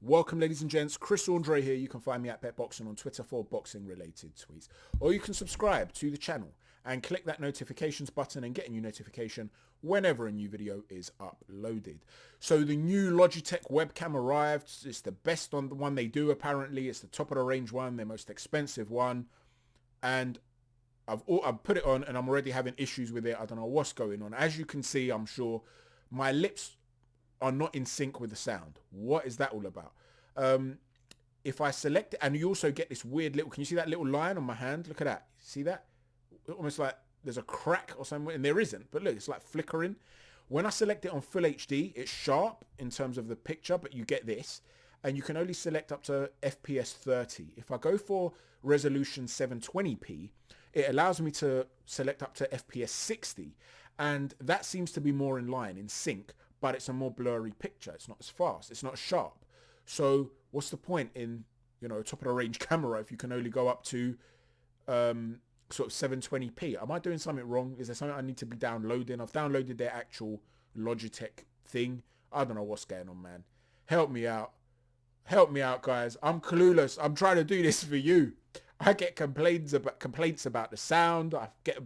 Welcome, ladies and gents. Chris Andre here. You can find me at Bet Boxing on Twitter for boxing-related tweets. Or you can subscribe to the channel and click that notifications button and get a new notification whenever a new video is uploaded. So the new Logitech webcam arrived. It's the best on the one they do, apparently. It's the top of the range one, their most expensive one. And I've put it on and I'm already having issues with it. I don't know what's going on. As you can see, I'm sure my lips are not in sync with the sound. What is that all about? If I select it, and you also get this weird little, can you see that little line on my hand? Look at that. See that? Almost like there's a crack or something, and there isn't, but look, it's like flickering. When I select it on full HD, it's sharp in terms of the picture, but you get this, and you can only select up to FPS 30. If I go for resolution 720p, it allows me to select up to FPS 60, and that seems to be more in line, in sync, but it's a more blurry picture. It's not as fast. It's not as sharp. So what's the point in, you know, top of the range camera if you can only go up to sort of 720p? Am I doing something wrong? Is there something I need to be downloading? I've downloaded their actual Logitech thing. I don't know what's going on, man. Help me out. Help me out, guys. I'm clueless. I'm trying to do this for you. I get complaints about the sound. I get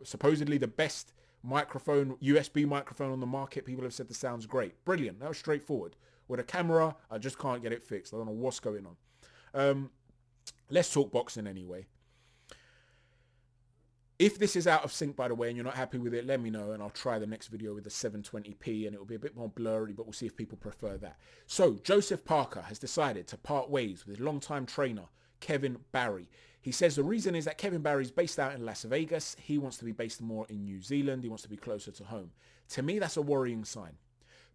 supposedly the best microphone, USB microphone on the market. People have said the sound's great. Brilliant. That was straightforward. With a camera, I just can't get it fixed. I don't know what's going on. Let's talk boxing anyway. If this is out of sync, by the way, and you're not happy with it, let me know and I'll try the next video with the 720p and it will be a bit more blurry, but we'll see if people prefer that. So Joseph Parker has decided to part ways with his longtime trainer, Kevin Barry. He says the reason is that Kevin Barry is based out in Las Vegas. He wants to be based more in New Zealand. He wants to be closer to home. To me, that's a worrying sign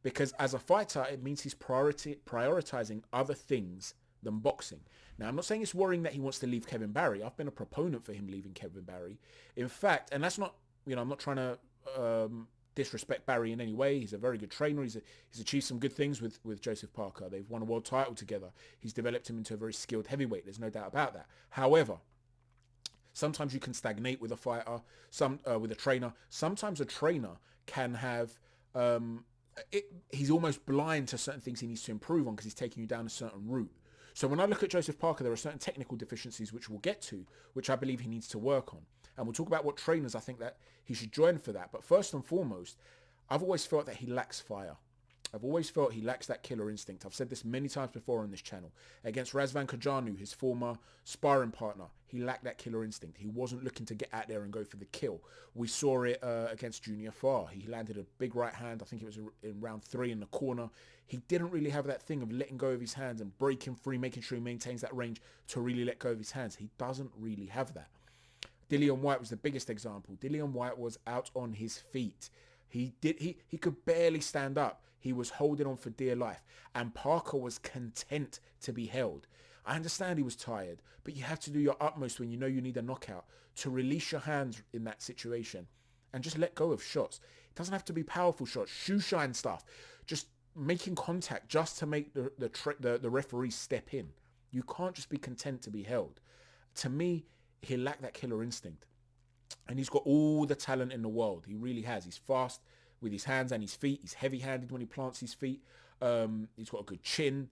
because as a fighter, it means he's prioritizing other things than boxing. Now, I'm not saying it's worrying that he wants to leave Kevin Barry. I've been a proponent for him leaving Kevin Barry. In fact, and that's not, you know, I'm not trying to disrespect Barry in any way. He's a very good trainer. He's achieved some good things with Joseph Parker. They've won a world title together. He's developed him into a very skilled heavyweight. There's no doubt about that. However, sometimes you can stagnate with a fighter, with a trainer. Sometimes a trainer can have, he's almost blind to certain things he needs to improve on because he's taking you down a certain route. So when I look at Joseph Parker, there are certain technical deficiencies which we'll get to, which I believe he needs to work on. And we'll talk about what trainers I think that he should join for that. But first and foremost, I've always felt that he lacks fire. I've always felt he lacks that killer instinct. I've said this many times before on this channel. Against Razvan Kajanu, his former sparring partner, he lacked that killer instinct. He wasn't looking to get out there and go for the kill. We saw it against Junior Farr. He landed a big right hand. I think it was in round 3 in the corner. He didn't really have that thing of letting go of his hands and breaking free, making sure he maintains that range to really let go of his hands. He doesn't really have that. Dillian Whyte was the biggest example. Dillian Whyte was out on his feet. He could barely stand up. He was holding on for dear life. And Parker was content to be held. I understand he was tired, but you have to do your utmost when you know you need a knockout to release your hands in that situation and just let go of shots. It doesn't have to be powerful shots, shoe shine stuff. Just making contact just to make the referee step in. You can't just be content to be held. To me, he lacked that killer instinct. And he's got all the talent in the world. He really has. He's fast with his hands and his feet. He's heavy-handed when he plants his feet. He's got a good chin.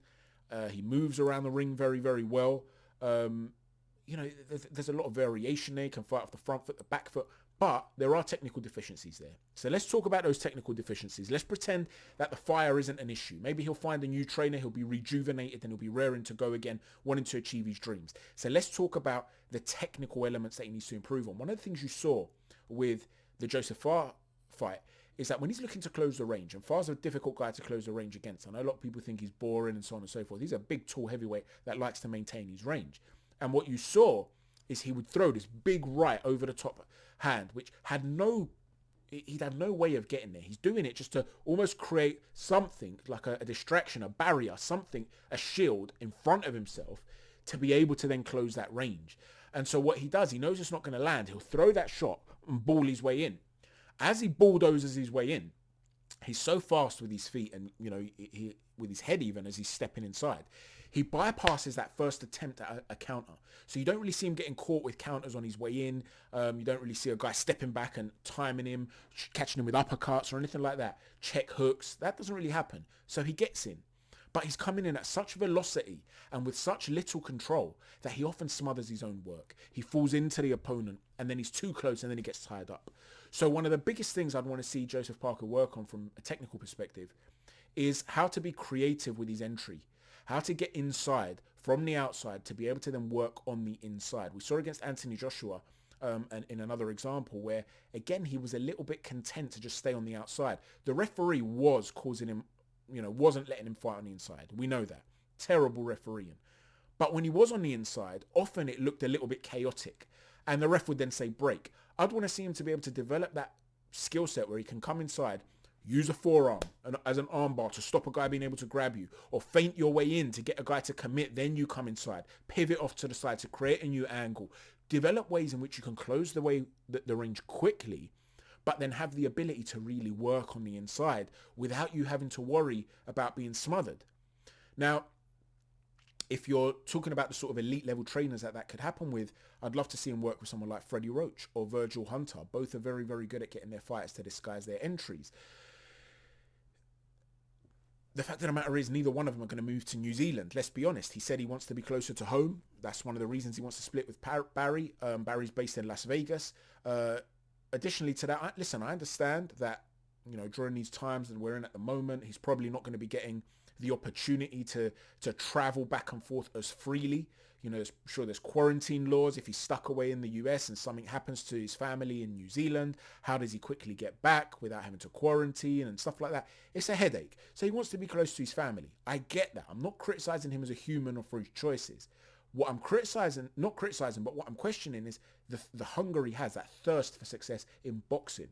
He moves around the ring very, very well. You know, there's a lot of variation there. He can fight off the front foot, the back foot. But there are technical deficiencies there. So let's talk about those technical deficiencies. Let's pretend that the fire isn't an issue. Maybe he'll find a new trainer. He'll be rejuvenated and he'll be raring to go again, wanting to achieve his dreams. So let's talk about the technical elements that he needs to improve on. One of the things you saw with the Joseph Farr fight is that when he's looking to close the range, and Farr's a difficult guy to close the range against. I know a lot of people think he's boring and so on and so forth. He's a big, tall heavyweight that likes to maintain his range. And what you saw is he would throw this big right over the top hand, which he'd have no way of getting there. He's doing it just to almost create something like a distraction, a barrier, something, a shield in front of himself to be able to then close that range. And so what he does, he knows it's not going to land. He'll throw that shot and ball his way in. As he bulldozes his way in, he's so fast with his feet and, you know, he with his head even as he's stepping inside. He bypasses that first attempt at a counter. So you don't really see him getting caught with counters on his way in. You don't really see a guy stepping back and timing him, catching him with uppercuts or anything like that. Check hooks. That doesn't really happen. So he gets in. But he's coming in at such velocity and with such little control that he often smothers his own work. He falls into the opponent and then he's too close and then he gets tied up. So one of the biggest things I'd want to see Joseph Parker work on from a technical perspective is how to be creative with his entry, how to get inside from the outside to be able to then work on the inside. We saw against Anthony Joshua and in another example where, again, he was a little bit content to just stay on the outside. The referee was causing him, wasn't letting him fight on the inside. We know that. Terrible refereeing. But when he was on the inside, often it looked a little bit chaotic. And the ref would then say break. I'd want to see him to be able to develop that skill set where he can come inside, use a forearm as an armbar to stop a guy being able to grab you, or feint your way in to get a guy to commit, then you come inside, pivot off to the side to create a new angle. Develop ways in which you can close the range quickly, but then have the ability to really work on the inside without you having to worry about being smothered. Now, if you're talking about the sort of elite level trainers that could happen with, I'd love to see him work with someone like Freddie Roach or Virgil Hunter. Both are very, very good at getting their fighters to disguise their entries. The fact of the matter is neither one of them are going to move to New Zealand. Let's be honest. He said he wants to be closer to home. That's one of the reasons he wants to split with Barry. Barry's based in Las Vegas. Additionally to that, I understand that, during these times that we're in at the moment, he's probably not going to be getting the opportunity to travel back and forth as freely. There's quarantine laws. If he's stuck away in the US and something happens to his family in New Zealand, how does he quickly get back without having to quarantine and stuff like that? It's a headache. So he wants to be close to his family. I get that. I'm not criticizing him as a human or for his choices. What I'm but what I'm questioning is the hunger he has, that thirst for success in boxing.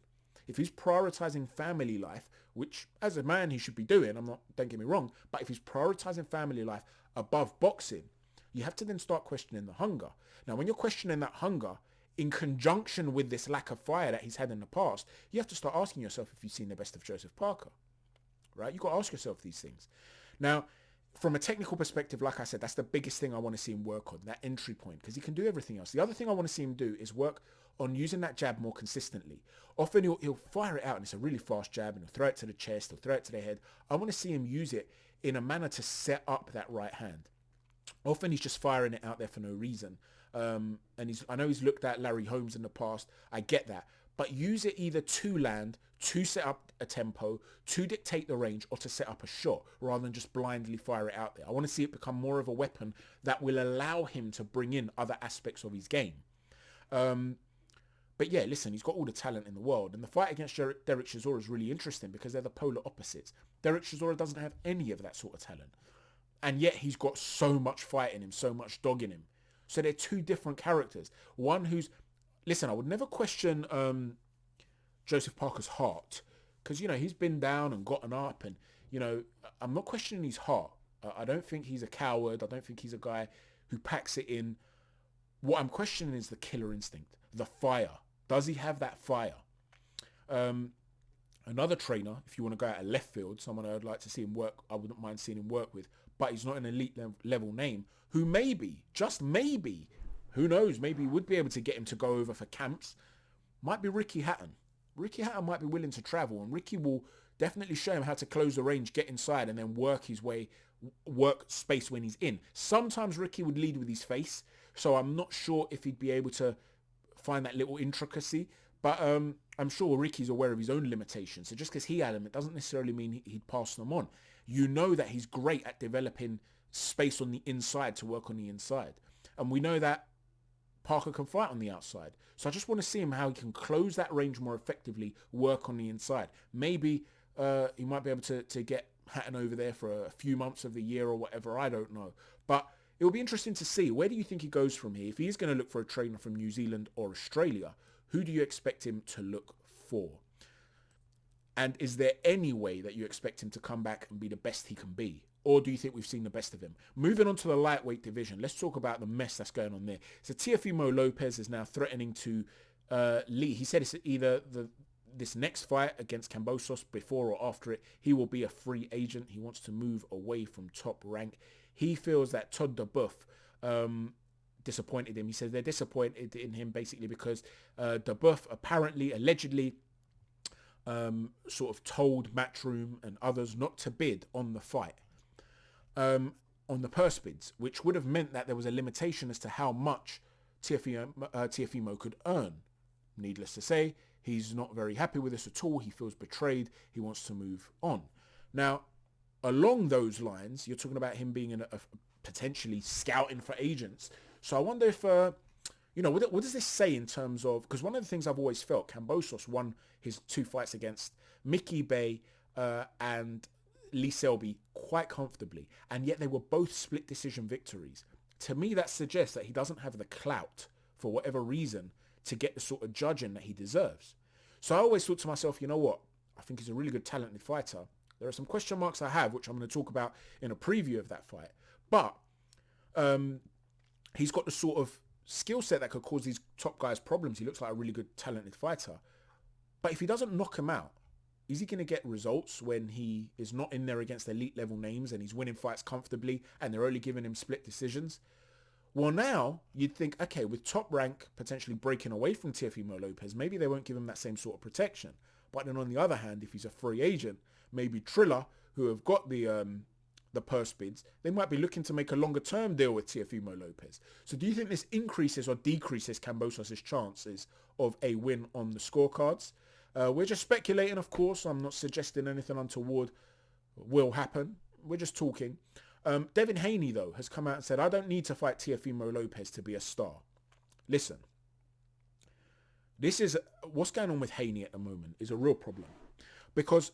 If he's prioritizing family life, which as a man he should be doing, don't get me wrong, but if he's prioritizing family life above boxing, you have to then start questioning the hunger. Now, when you're questioning that hunger in conjunction with this lack of fire that he's had in the past, you have to start asking yourself if you've seen the best of Joseph Parker, right? You've got to ask yourself these things. Now, from a technical perspective, like I said, that's the biggest thing I want to see him work on, that entry point, because he can do everything else. The other thing I want to see him do is work on using that jab more consistently. Often he'll fire it out and it's a really fast jab and he'll throw it to the chest, he'll throw it to the head. I want to see him use it in a manner to set up that right hand. Often he's just firing it out there for no reason. And I know he's looked at Larry Holmes in the past. I get that. But use it either to land, to set up a tempo, to dictate the range, or to set up a shot, rather than just blindly fire it out there. I want to see it become more of a weapon that will allow him to bring in other aspects of his game. But yeah, listen, he's got all the talent in the world. And the fight against Derek Chisora is really interesting because they're the polar opposites. Derek Chisora doesn't have any of that sort of talent. And yet he's got so much fight in him, so much dog in him. So they're two different characters. One who's... Listen, I would never question Joseph Parker's heart because, he's been down and gotten up and, I'm not questioning his heart. I don't think he's a coward. I don't think he's a guy who packs it in. What I'm questioning is the killer instinct, the fire. Does he have that fire? Another trainer, if you want to go out of left field, someone I would like to see him work, I wouldn't mind seeing him work with, but he's not an elite level name, who maybe, just maybe, who knows, maybe would be able to get him to go over for camps, might be Ricky Hatton. Ricky Hatton might be willing to travel, and Ricky will definitely show him how to close the range, get inside, and then work space when he's in. Sometimes Ricky would lead with his face, so I'm not sure if he'd be able to find that little intricacy, but I'm sure Ricky's aware of his own limitations. So just because he had them, it doesn't necessarily mean he'd pass them on. You know that he's great at developing space on the inside to work on the inside. And we know that Parker can fight on the outside. So I just want to see him how he can close that range more effectively, work on the inside. Maybe he might be able to get Hatton over there for a few months of the year or whatever. I don't know. But it will be interesting to see. Where do you think he goes from here? If he is going to look for a trainer from New Zealand or Australia, who do you expect him to look for? And is there any way that you expect him to come back and be the best he can be? Or do you think we've seen the best of him? Moving on to the lightweight division, let's talk about the mess that's going on there. So Teofimo Lopez is now threatening to leave. He said it's either this next fight against Kambossos, before or after it, he will be a free agent. He wants to move away from top rank. He feels that Todd DeBuff disappointed him. He says they're disappointed in him basically because DeBuff allegedly sort of told Matchroom and others not to bid on the fight. on the purse bids, which would have meant that there was a limitation as to how much Teofimo could earn. Needless to say, he's not very happy with this at all. He feels betrayed. He wants to move on. Now, along those lines, you're talking about him being potentially scouting for agents. So I wonder if, what does this say in terms of, because one of the things I've always felt, Kambossos won his 2 fights against Mickey Bay and Lee Selby quite comfortably, and yet they were both split decision victories. To me, that suggests that he doesn't have the clout, for whatever reason, to get the sort of judging that he deserves. So I always thought to myself, you know what? I think he's a really good, talented fighter. There are some question marks I have, which I'm going to talk about in a preview of that fight. But he's got the sort of skill set that could cause these top guys problems. He looks like a really good, talented fighter. But if he doesn't knock him out, is he going to get results when he is not in there against elite level names and he's winning fights comfortably and they're only giving him split decisions? Well, now you'd think, okay, with Top Rank potentially breaking away from Teofimo Lopez, maybe they won't give him that same sort of protection. But then on the other hand, if he's a free agent, maybe Triller, who have got the purse bids, they might be looking to make a longer term deal with Teofimo Lopez. So do you think this increases or decreases Kambossos' chances of a win on the scorecards? We're just speculating, of course. I'm not suggesting anything untoward will happen. We're just talking. Devin Haney, though, has come out and said, I don't need to fight Teofimo Lopez to be a star. Listen, this is what's going on with Haney at the moment is a real problem. Because,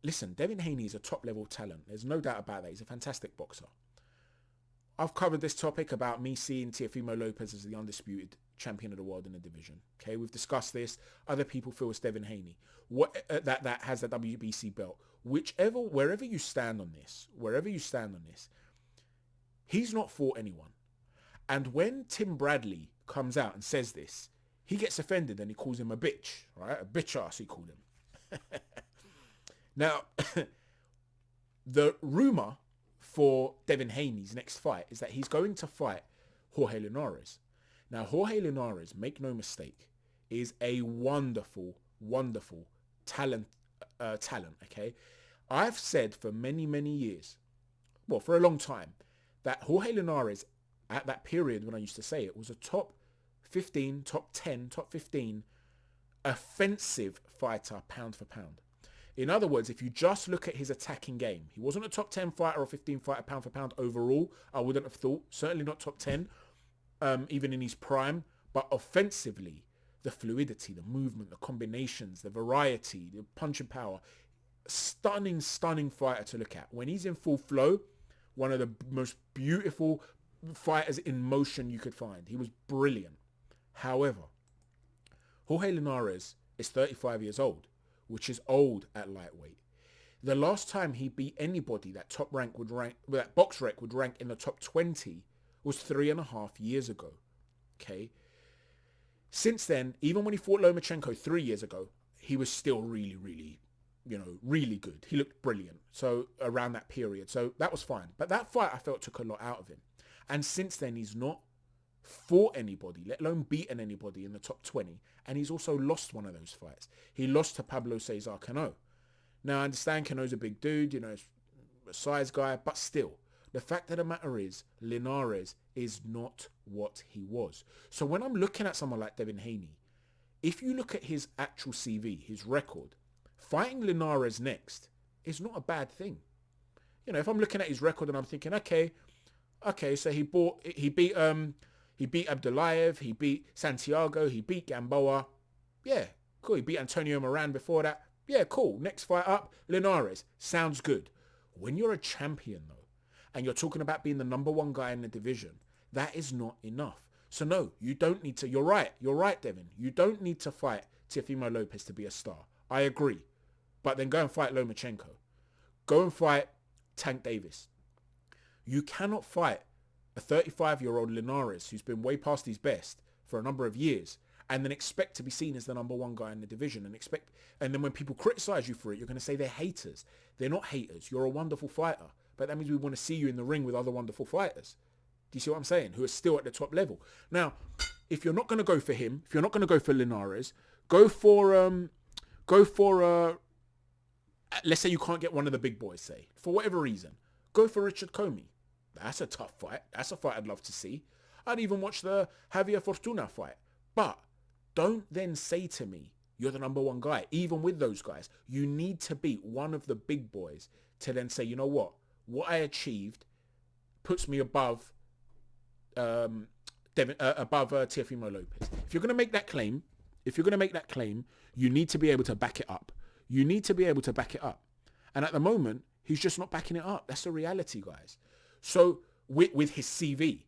listen, Devin Haney is a top-level talent. There's no doubt about that. He's a fantastic boxer. I've covered this topic about me seeing Teofimo Lopez as the undisputed champion of the world in the division. Okay, we've discussed this. Other people feel it's Devin Haney that has the WBC belt. Wherever you stand on this, he's not fought anyone. And when Tim Bradley comes out and says this, he gets offended and he calls him a bitch, right? A bitch ass, he called him. Now, the rumor for Devin Haney's next fight is that he's going to fight Jorge Linares. Now, Jorge Linares, make no mistake, is a wonderful, wonderful talent, okay? I've said for many, many years, well, for a long time, that Jorge Linares, at that period when I used to say it, was a top 15, top 10, top 15 offensive fighter pound for pound. In other words, if you just look at his attacking game, he wasn't a top 10 fighter or 15 fighter pound for pound overall. I wouldn't have thought. Certainly not top 10, even in his prime. But offensively, the fluidity, the movement, the combinations, the variety, the punching power, stunning, stunning fighter to look at. When he's in full flow, one of the most beautiful fighters in motion you could find. He was brilliant. However, Jorge Linares is 35 years old, which is old at lightweight. The last time he beat anybody that that BoxRec would rank in the top 20 was 3.5 years ago. Okay. Since then, even when he fought Lomachenko 3 years ago, he was still really, really, really good. He looked brilliant. So around that period. So that was fine. But that fight I felt took a lot out of him. And since then, he's not fought anybody, let alone beaten anybody in the top 20. And he's also lost one of those fights. He lost to Pablo Cesar Cano. Now, I understand Cano's a big dude, a size guy, but still, the fact of the matter is, Linares is not what he was. So when I'm looking at someone like Devin Haney, if you look at his actual CV, his record, fighting Linares next is not a bad thing. If I'm looking at his record and I'm thinking, okay, so he beat Abdulayev, he beat Santiago, he beat Gamboa. Yeah, cool. He beat Antonio Moran before that. Yeah, cool. Next fight up, Linares. Sounds good. When you're a champion, though, and you're talking about being the number one guy in the division, that is not enough. So no, you don't need to. You're right, Devin. You don't need to fight Teofimo Lopez to be a star. I agree. But then go and fight Lomachenko. Go and fight Tank Davis. You cannot fight a 35-year-old Linares who's been way past his best for a number of years and then expect to be seen as the number one guy in the division and then when people criticize you for it, you're going to say they're haters. They're not haters. You're a wonderful fighter. But that means we want to see you in the ring with other wonderful fighters. Do you see what I'm saying? Who are still at the top level. Now, if you're not going to go for him, if you're not going to go for Linares, go for let's say you can't get one of the big boys, say, for whatever reason. Go for Richard Comey. That's a tough fight. That's a fight I'd love to see. I'd even watch the Javier Fortuna fight. But don't then say to me, you're the number one guy. Even with those guys, you need to beat one of the big boys to then say, you know what I achieved puts me above Teofimo Lopez. If you're going to make that claim, you need to be able to back it up. You need to be able to back it up. And at the moment, he's just not backing it up. That's the reality, guys. So with his CV.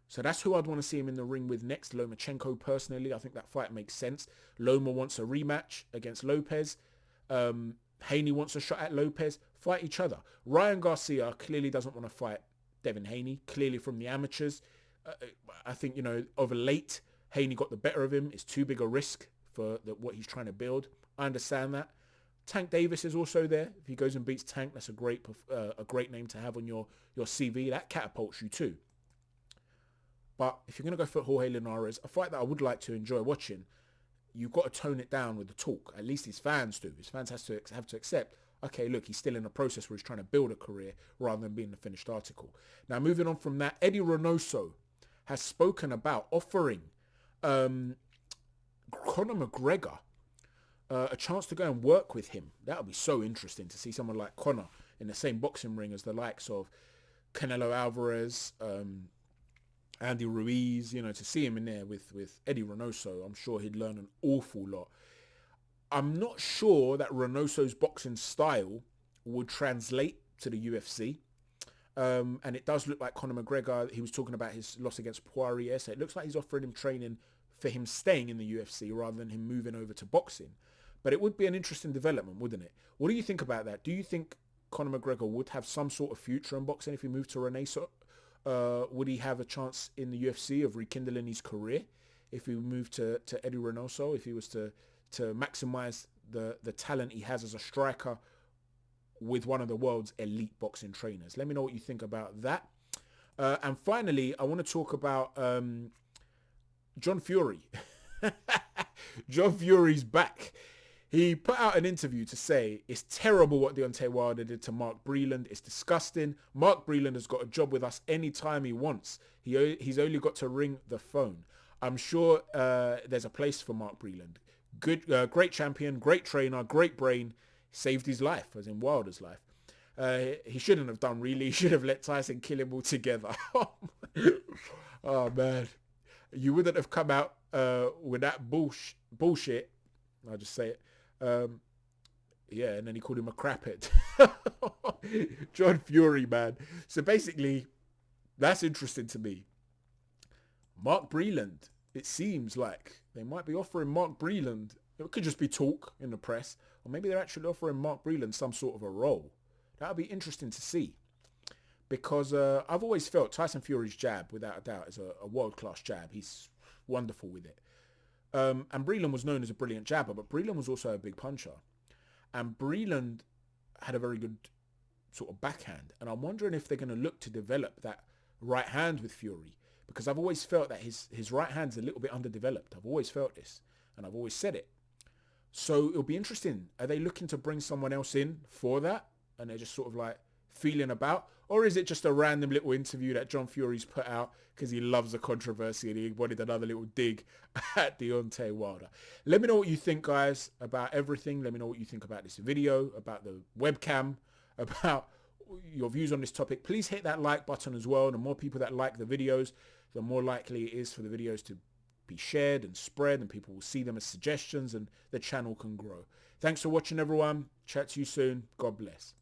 So that's who I'd want to see him in the ring with next. Lomachenko, personally. I think that fight makes sense. Loma wants a rematch against Lopez. Haney wants a shot at Lopez. Fight each other. Ryan Garcia clearly doesn't want to fight Devin Haney. Clearly from the amateurs. I think, over late, Haney got the better of him. It's too big a risk for what he's trying to build. I understand that. Tank Davis is also there. If he goes and beats Tank, that's a great name to have on your CV. That catapults you too. But if you're going to go for Jorge Linares, a fight that I would like to enjoy watching, you've got to tone it down with the talk. At least his fans do. His fans have to accept, okay, look, he's still in a process where he's trying to build a career rather than being the finished article. Now, moving on from that, Eddie Reynoso has spoken about offering Conor McGregor a chance to go and work with him. That would be so interesting to see someone like Conor in the same boxing ring as the likes of Canelo Alvarez, Andy Ruiz, to see him in there with Eddie Reynoso. I'm sure he'd learn an awful lot. I'm not sure that Reynoso's boxing style would translate to the UFC. And it does look like Conor McGregor, he was talking about his loss against Poirier, so it looks like he's offering him training for him staying in the UFC rather than him moving over to boxing. But it would be an interesting development, wouldn't it? What do you think about that? Do you think Conor McGregor would have some sort of future in boxing if he moved to Reynoso? Would he have a chance in the UFC of rekindling his career if he moved to Eddie Reynoso, if he was to maximize the talent he has as a striker with one of the world's elite boxing trainers? Let me know what you think about that. And finally, I want to talk about John Fury. John Fury's back. He put out an interview to say it's terrible what Deontay Wilder did to Mark Breland. It's disgusting. Mark Breland has got a job with us anytime he wants. He's only got to ring the phone. I'm sure there's a place for Mark Breland. Good, great champion, great trainer, great brain. Saved his life, as in Wilder's life. He shouldn't have done, really. He should have let Tyson kill him altogether. Oh, man. You wouldn't have come out with that bullshit. I'll just say it. Yeah, and then he called him a craphead. John Fury, man. So basically, that's interesting to me. Mark Breland, it seems like they might be offering Mark Breland, it could just be talk in the press, or maybe they're actually offering Mark Breland some sort of a role. That would be interesting to see. Because I've always felt Tyson Fury's jab, without a doubt, is a world-class jab. He's wonderful with it. And Breland was known as a brilliant jabber, but Breland was also a big puncher. And Breland had a very good sort of backhand. And I'm wondering if they're going to look to develop that right hand with Fury. Because I've always felt that his right hand's a little bit underdeveloped. I've always felt this. And I've always said it. So it'll be interesting. Are they looking to bring someone else in for that? And they're just sort of like feeling about? Or is it just a random little interview that John Fury's put out because he loves the controversy and he wanted another little dig at Deontay Wilder? Let me know what you think, guys, about everything. Let me know what you think about this video, about the webcam, about your views on this topic. Please hit that like button as well. The more people that like the videos, the more likely it is for the videos to be shared and spread, and people will see them as suggestions and the channel can grow. Thanks for watching, everyone. Chat to you soon. God bless.